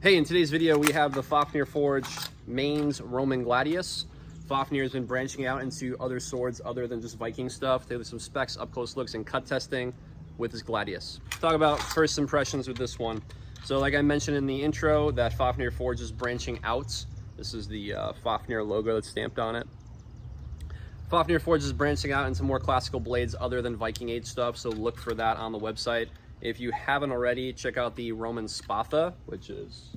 Hey, in today's video we have the Fafnir Forge Mainz Roman Gladius. Fafnir has been branching out into other swords other than just Viking stuff. They have some specs, up close looks, and cut testing with this Gladius. Talk about first impressions with this one. So like I mentioned in the intro, that Fafnir Forge is branching out. This is the Fafnir logo that's stamped on it. Fafnir Forge is branching out into more classical blades other than Viking Age stuff, so look for that on the website. If you haven't already, check out the Roman Spatha, which is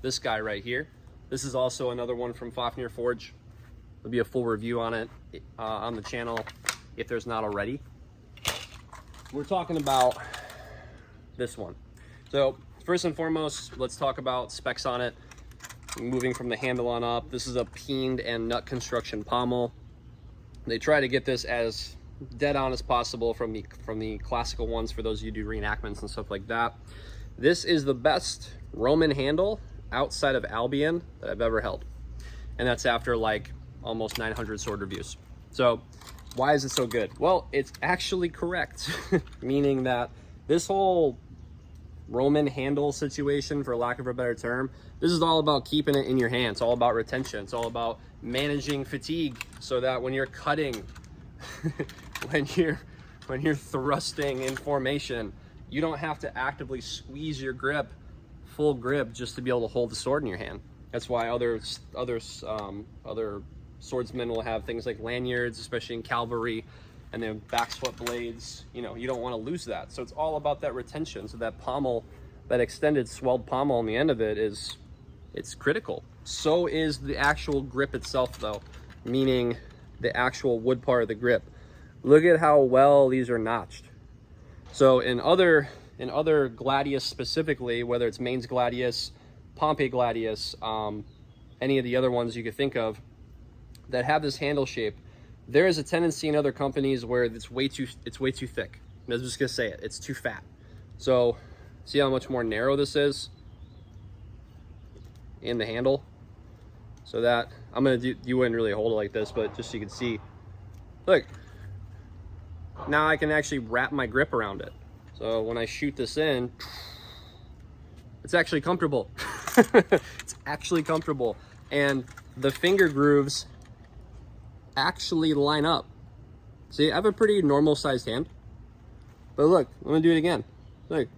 this guy right here. This is also another one from Fafnir Forge. There'll be a full review on it on the channel if there's not already. We're talking about this one. So first and foremost, let's talk about specs on it. Moving from the handle on up, this is a peened and nut construction pommel. They try to get this as dead on as possible from the classical ones for those of you who do reenactments and stuff like that. This is the best Roman handle outside of Albion that I've ever held, and that's after like almost 900 sword reviews. So why is it so good? Well, it's actually correct. Meaning that this whole Roman handle situation, for lack of a better term, this is all about keeping it in your hand. It's all about retention. It's all about managing fatigue so that when you're cutting when you're thrusting in formation, you don't have to actively squeeze your grip, full grip, just to be able to hold the sword in your hand. That's why other swordsmen will have things like lanyards, especially in cavalry, and then back swept blades. You know, you don't want to lose that. So it's all about that retention. So that pommel, that extended swelled pommel on the end of it, it's critical. So is the actual grip itself though, meaning the actual wood part of the grip. Look at how well these are notched. So in other Gladius specifically, whether it's Mainz Gladius, Pompey Gladius, any of the other ones you could think of that have this handle shape, there is a tendency in other companies where it's way too thick. I'm just gonna say it, it's too fat. So see how much more narrow this is in the handle? So that I'm gonna do, you wouldn't really hold it like this, but just so you can see, look, now I can actually wrap my grip around it. So when I shoot this in, it's actually comfortable. It's actually comfortable. And the finger grooves actually line up. See, I have a pretty normal sized hand, but look, I'm gonna do it again. Look,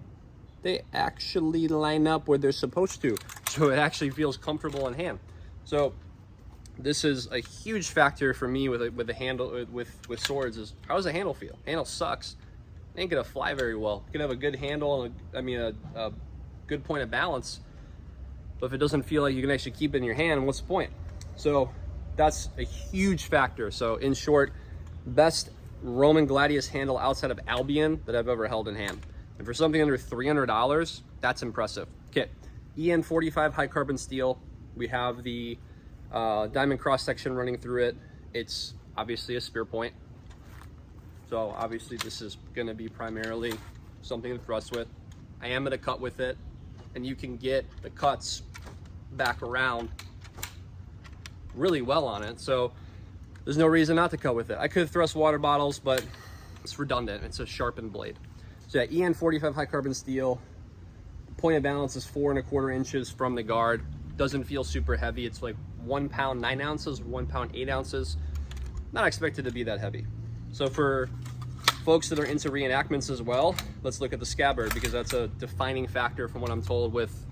they actually line up where they're supposed to. So it actually feels comfortable in hand. So this is a huge factor for me with the handle, with swords, is how does the handle feel? Handle sucks. It ain't gonna fly very well. You can have a good handle and a good point of balance, but if it doesn't feel like you can actually keep it in your hand, what's the point? So that's a huge factor. So in short, best Roman Gladius handle outside of Albion that I've ever held in hand. And for something under $300, that's impressive. Okay, EN 45 high carbon steel. We have the diamond cross section running through it. It's obviously a spear point, so obviously this is going to be primarily something to thrust with. I am going to cut with it, and you can get the cuts back around really well on it, so there's no reason not to cut with it. I could thrust water bottles, but it's redundant. It's a sharpened blade. So yeah, EN 45 high carbon steel. Point of balance is 4 1/4 inches from the guard. Doesn't feel super heavy. It's like 1 pound 9 ounces, 1 pound 8 ounces. Not expected to be that heavy. So for folks that are into reenactments as well, let's look at the scabbard, because that's a defining factor from what I'm told with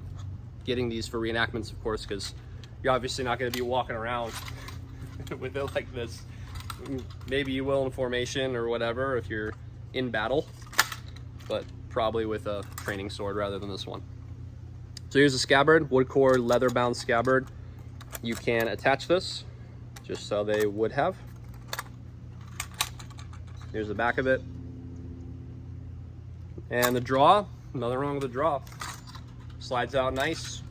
getting these for reenactments, of course, because you're obviously not going to be walking around with it like this. Maybe you will in formation or whatever if you're in battle, but probably with a training sword rather than this one. So here's a scabbard, wood core, leather bound scabbard. You can attach this just so they would have. Here's the back of it. And the draw, nothing wrong with the draw. Slides out nice.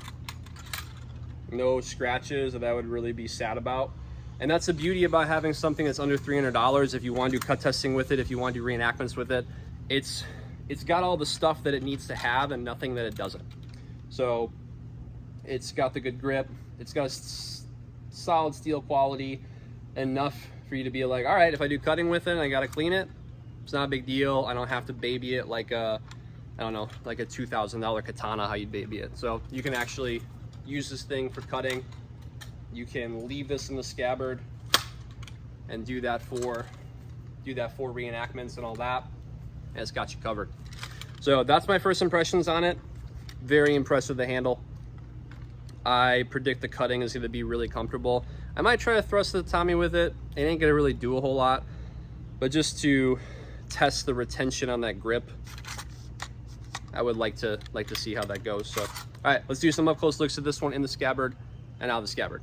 No scratches that I would really be sad about. And that's the beauty about having something that's under $300. If you want to do cut testing with it, if you want to do reenactments with it, it's got all the stuff that it needs to have and nothing that it doesn't. So it's got the good grip, it's got a solid steel quality, enough for you to be like, all right, if I do cutting with it and I gotta clean it, it's not a big deal. I don't have to baby it like a I don't know, like a $2,000 katana, how you'd baby it. So you can actually use this thing for cutting. You can leave this in the scabbard and do that for reenactments and all that, and it's got you covered. So that's my first impressions on it. Very impressed with the handle. I predict the cutting is going to be really comfortable. I might try to thrust the Tommy with it. It ain't going to really do a whole lot, but just to test the retention on that grip, I would like to see how that goes. So, all right, let's do some up close looks at this one in the scabbard and out of the scabbard.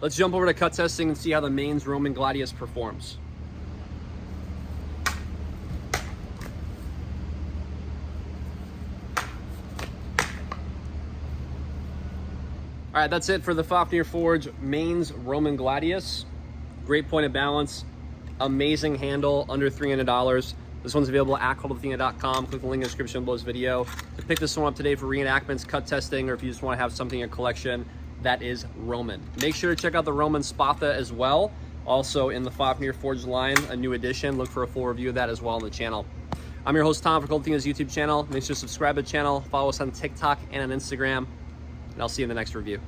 Let's jump over to cut testing and see how the Mainz Roman Gladius performs. All right, that's it for the Fafnir Forge Mainz Roman Gladius. Great point of balance, amazing handle, under $300. This one's available at cultofathena.com. Click the link in the description below this video to pick this one up today for reenactments, cut testing, or if you just want to have something in your collection that is Roman. Make sure to check out the Roman Spatha as well. Also in the Fafnir Forge line, a new edition. Look for a full review of that as well on the channel. I'm your host, Tom, for Cult of Athena's YouTube channel. Make sure to subscribe to the channel, follow us on TikTok and on Instagram, and I'll see you in the next review.